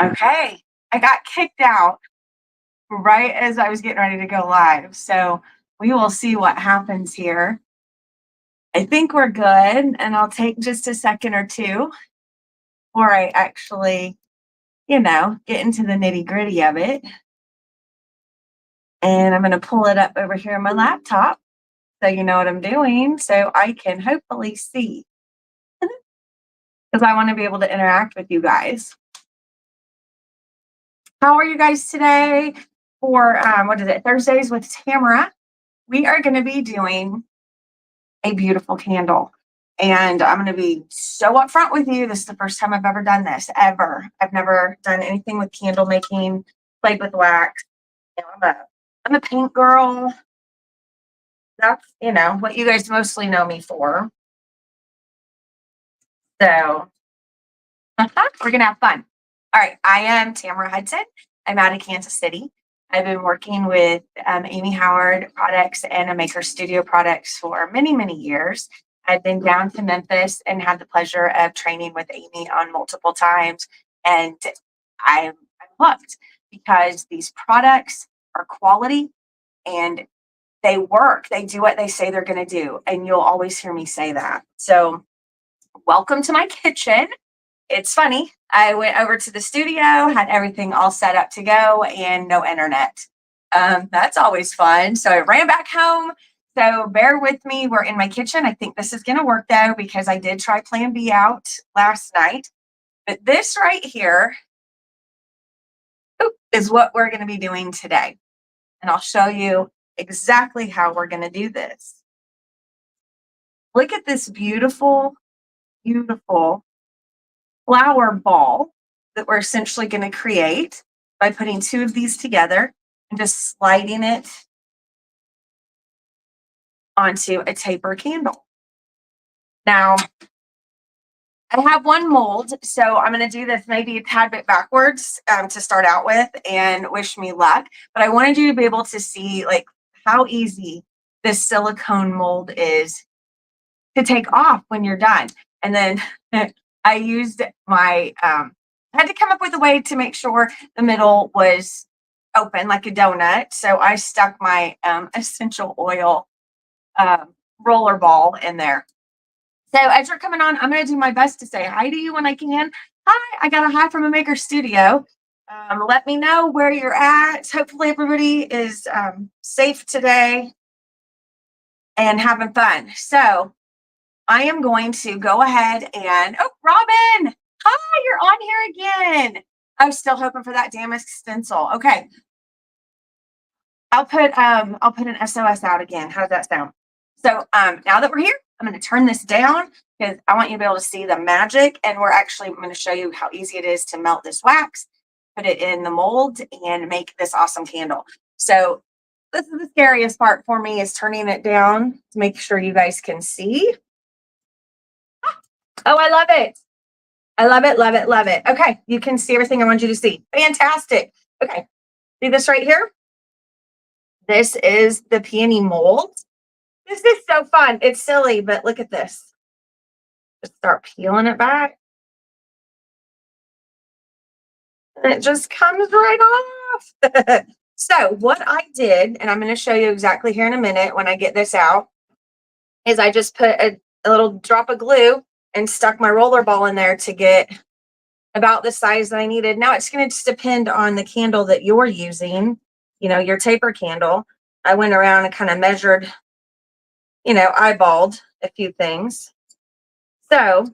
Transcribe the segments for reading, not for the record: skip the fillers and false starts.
Okay, I got kicked out right as I was getting ready to go live. So we will see what happens here. I think we're good, and I'll take just a second or two before I actually, get into the nitty gritty of it. And I'm going to pull it up over here on my laptop so you know what I'm doing so I can hopefully see because I want to be able to interact with you guys. How are you guys today for what is it, Thursdays with Tamara? We are going to be doing a beautiful candle. And I'm going to be so upfront with you. This is the first time I've ever done this, ever. I've never done anything with candle making, played with wax. I'm a paint girl. That's, what you guys mostly know me for. So we're going to have fun. All right. I am Tamara Hudson. I'm out of Kansas City. I've been working with Amy Howard products and a Maker Studio products for many, many years. I've been down to Memphis and had the pleasure of training with Amy on multiple times. And I'm hooked because these products are quality and they work. They do what they say they're going to do. And you'll always hear me say that. So welcome to my kitchen. It's funny. I went over to the studio, had everything all set up to go and no internet. That's always fun. So I ran back home. So bear with me. We're in my kitchen. I think this is going to work though, because I did try plan B out last night. But this right here is what we're going to be doing today. And I'll show you exactly how we're going to do this. Look at this beautiful, beautiful flower ball that we're essentially going to create by putting two of these together and just sliding it onto a taper candle. Now, I have one mold, so I'm going to do this maybe a tad bit backwards to start out with and wish me luck. But I wanted you to be able to see how easy this silicone mold is to take off when you're done. And then I used I had to come up with a way to make sure the middle was open like a donut. So I stuck my essential oil roller ball in there. So as you're coming on, I'm going to do my best to say hi to you when I can. Hi, I got a hi from a Maker Studio. Let me know where you're at. Hopefully everybody is safe today and having fun. So I am going to go ahead and, oh, Robin, hi, you're on here again. I'm still hoping for that damask stencil. Okay. I'll put an SOS out again. How does that sound? So now that we're here, I'm going to turn this down because I want you to be able to see the magic. And I'm going to show you how easy it is to melt this wax, put it in the mold, and make this awesome candle. So this is the scariest part for me, is turning it down to make sure you guys can see. Oh, I love it. I love it, love it, love it. Okay, you can see everything I want you to see. Fantastic. Okay, see this right here? This is the peony mold. This is so fun. It's silly, but look at this. Just start peeling it back. And it just comes right off. So what I did, and I'm going to show you exactly here in a minute when I get this out, is I just put a little drop of glue and stuck my roller ball in there to get about the size that I needed. Now it's going to just depend on the candle that you're using, your taper candle. I went around and kind of measured, eyeballed a few things. So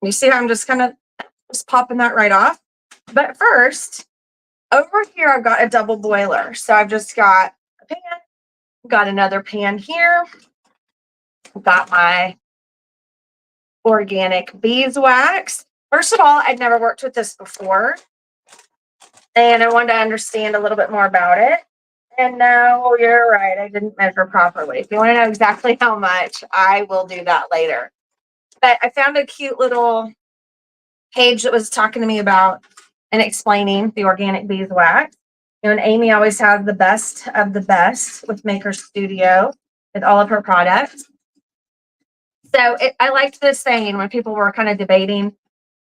you see how I'm just kind of just popping that right off. But first, over here, I've got a double boiler. So I've just got a pan, got another pan here, got my organic beeswax. First of all, I'd never worked with this before, and I wanted to understand a little bit more about it. And no, you're right, I didn't measure properly. If you want to know exactly how much, I will do that later. But I found a cute little page that was talking to me about and explaining the organic beeswax. And Amy always has the best of the best with Maker Studio with all of her products. So I liked this saying when people were kind of debating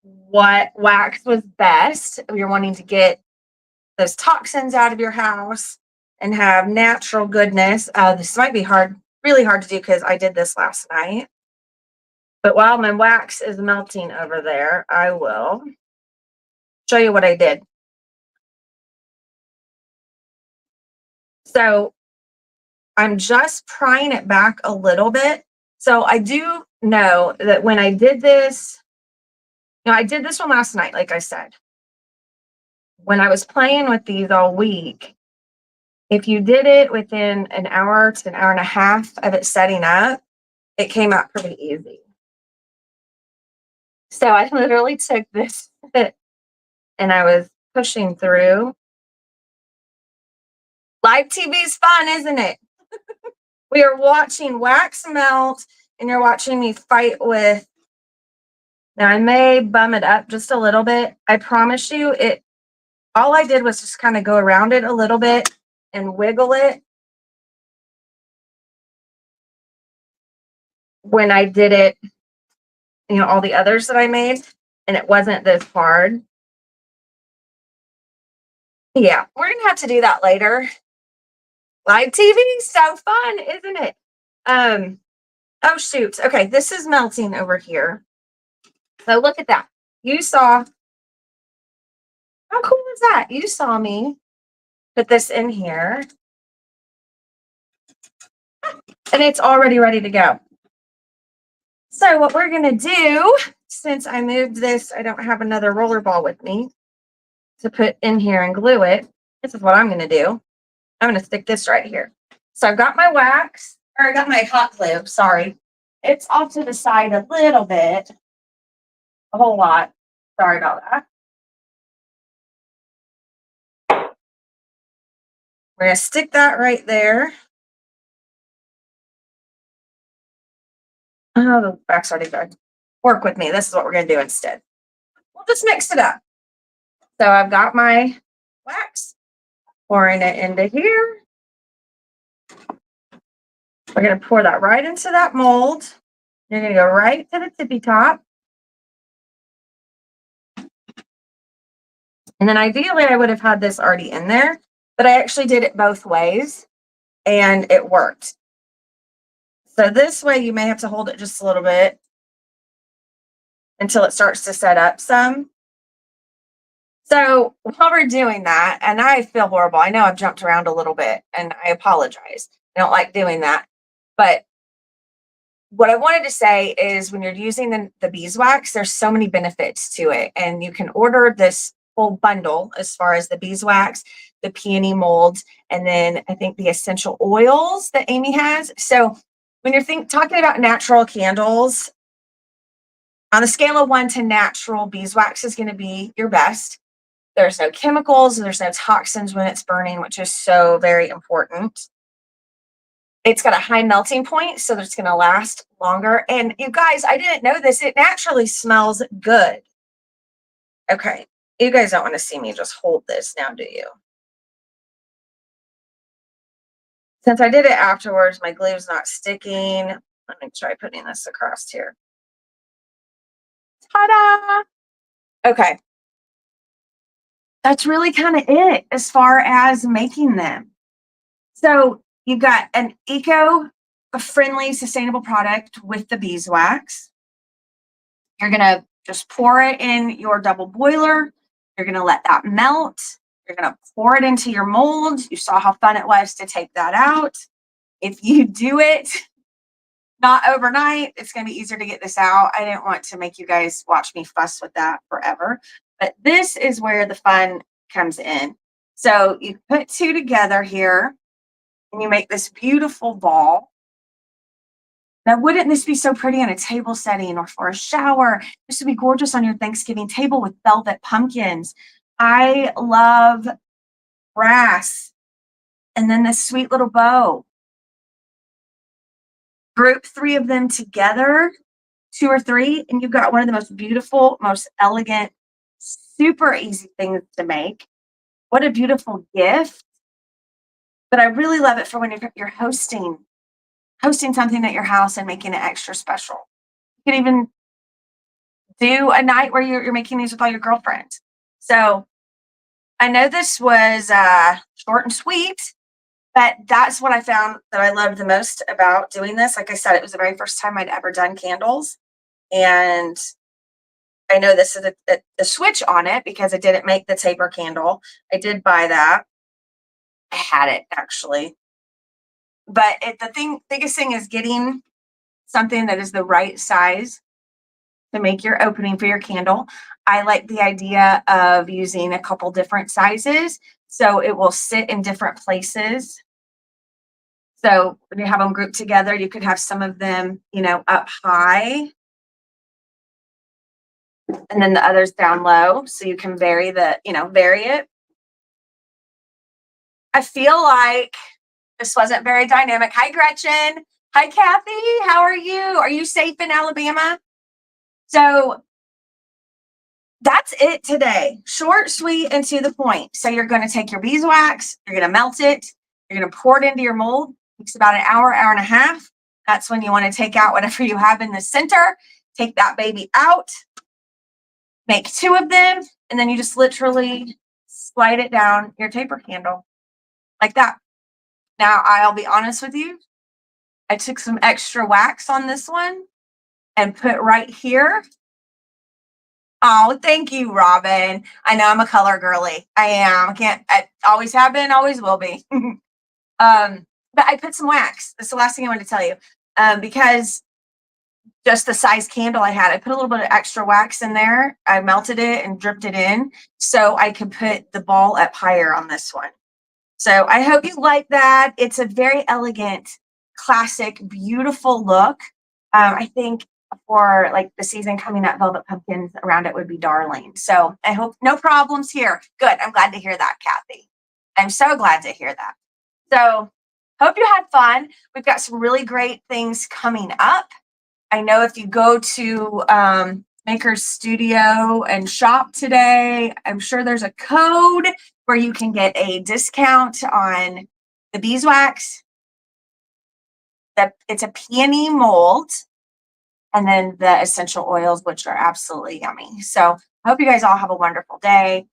what wax was best. You're wanting to get those toxins out of your house and have natural goodness. This might be hard, really hard to do because I did this last night. But while my wax is melting over there, I will show you what I did. So I'm just prying it back a little bit. So I do know that when I did this, I did this one last night, like I said. When I was playing with these all week, if you did it within an hour to an hour and a half of it setting up, it came out pretty easy. So I literally took this and I was pushing through. Live TV is fun, isn't it? We are watching wax melt and you're watching me fight with. Now I may bum it up just a little bit. I promise you it. All I did was just kind of go around it a little bit and wiggle it. When I did it, all the others that I made, and it wasn't this hard. Yeah, we're gonna have to do that later. Live TV, so fun, isn't it? Oh shoot. Okay, this is melting over here. So look at that. You saw, how cool is that? You saw me put this in here and it's already ready to go. So what we're gonna do, since I moved this, I don't have another roller ball with me to put in here and glue it. This is what I'm gonna do. I'm gonna stick this right here. So I've got my wax, or I got my hot glue, sorry. It's off to the side a little bit, a whole lot. Sorry about that. We're gonna stick that right there. Oh, the wax already done. Work with me. This is what we're gonna do instead. We'll just mix it up. So I've got my wax, pouring it into here. We're gonna pour that right into that mold. You're gonna go right to the tippy top. And then ideally I would have had this already in there, but I actually did it both ways and it worked. So this way you may have to hold it just a little bit until it starts to set up some. So while we're doing that, and I feel horrible, I know I've jumped around a little bit and I apologize. I don't like doing that. But what I wanted to say is when you're using the beeswax, there's so many benefits to it. And you can order this full bundle as far as the beeswax, the peony molds, and then I think the essential oils that Amy has. So when you're talking about natural candles, on a scale of 1 to natural, beeswax is going to be your best. There's no chemicals, there's no toxins when it's burning, which is so very important. It's got a high melting point, so that it's going to last longer. And you guys, I didn't know this. It naturally smells good. Okay. You guys don't want to see me just hold this now, do you? Since I did it afterwards, my glue's not sticking. Let me try putting this across here. Ta-da! Okay. That's really kind of it as far as making them. So you've got an eco-friendly, sustainable product with the beeswax. You're going to just pour it in your double boiler. You're going to let that melt. You're going to pour it into your mold. You saw how fun it was to take that out. If you do it not overnight, it's going to be easier to get this out. I didn't want to make you guys watch me fuss with that forever. But this is where the fun comes in. So you put two together here and you make this beautiful ball. Now, wouldn't this be so pretty on a table setting or for a shower? This would be gorgeous on your Thanksgiving table with velvet pumpkins. I love brass. And then this sweet little bow. Group 3 of them together, 2 or 3, and you've got one of the most beautiful, most elegant, super easy things to make. What a beautiful gift. But I really love it for when you're hosting something at your house and making it extra special. You can even do a night where you're making these with all your girlfriends. So I know this was short and sweet, but that's what I found that I loved the most about doing this. Like I said, it was the very first time I'd ever done candles. And I know this is a switch on it because I didn't make the taper candle. I did buy that. I had it actually. But biggest thing is getting something that is the right size to make your opening for your candle. I like the idea of using a couple different sizes so it will sit in different places. So when you have them grouped together, you could have some of them, up high and then the others down low. So you can vary it. I feel like this wasn't very dynamic. Hi, Gretchen. Hi, Kathy. How are you? Are you safe in Alabama? So that's it today. Short, sweet, and to the point. So you're going to take your beeswax, you're going to melt it, you're going to pour it into your mold. It takes about an hour, hour and a half. That's when you want to take out whatever you have in the center. Take that baby out, make 2 of them, and then you just literally slide it down your taper candle like that. Now, I'll be honest with you. I took some extra wax on this one and put right here. Oh, thank you, Robin. I know I'm a color girly. I am. I always have been, always will be. But I put some wax. That's the last thing I wanted to tell you. Because just the size candle I had, I put a little bit of extra wax in there. I melted it and dripped it in so I could put the ball up higher on this one. So I hope you like that. It's a very elegant, classic, beautiful look. I think for like the season coming up, velvet pumpkins around it would be darling. So I hope no problems here. Good. I'm glad to hear that, Kathy. I'm so glad to hear that. So hope you had fun. We've got some really great things coming up. I know if you go to Maker's Studio and shop today, I'm sure there's a code where you can get a discount on the beeswax. It's a peony mold, and then the essential oils, which are absolutely yummy. So I hope you guys all have a wonderful day.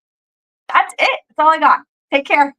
That's it. That's all I got. Take care.